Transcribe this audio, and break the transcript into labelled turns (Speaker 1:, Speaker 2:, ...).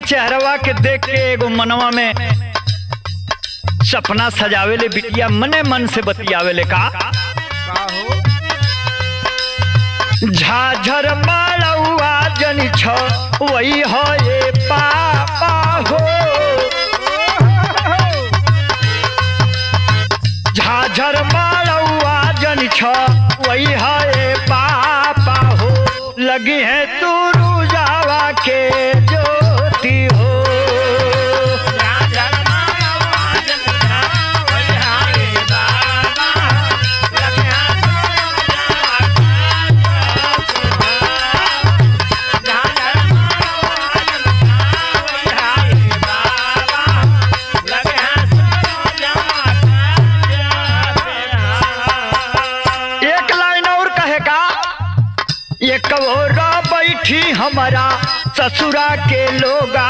Speaker 1: चेहरवा के देख के एगो मनवा में सपना सजावेले बिटिया मने मन से बतियावेले का
Speaker 2: हो
Speaker 1: झाझर मालवा जनी छ वही हो ये पापा हो झाझर मालवा जनी छ वही हो ये पापा हो लगी है तू रुजावा के ज्योति हो एक और बैठी हमारा ससुरा के लोगा।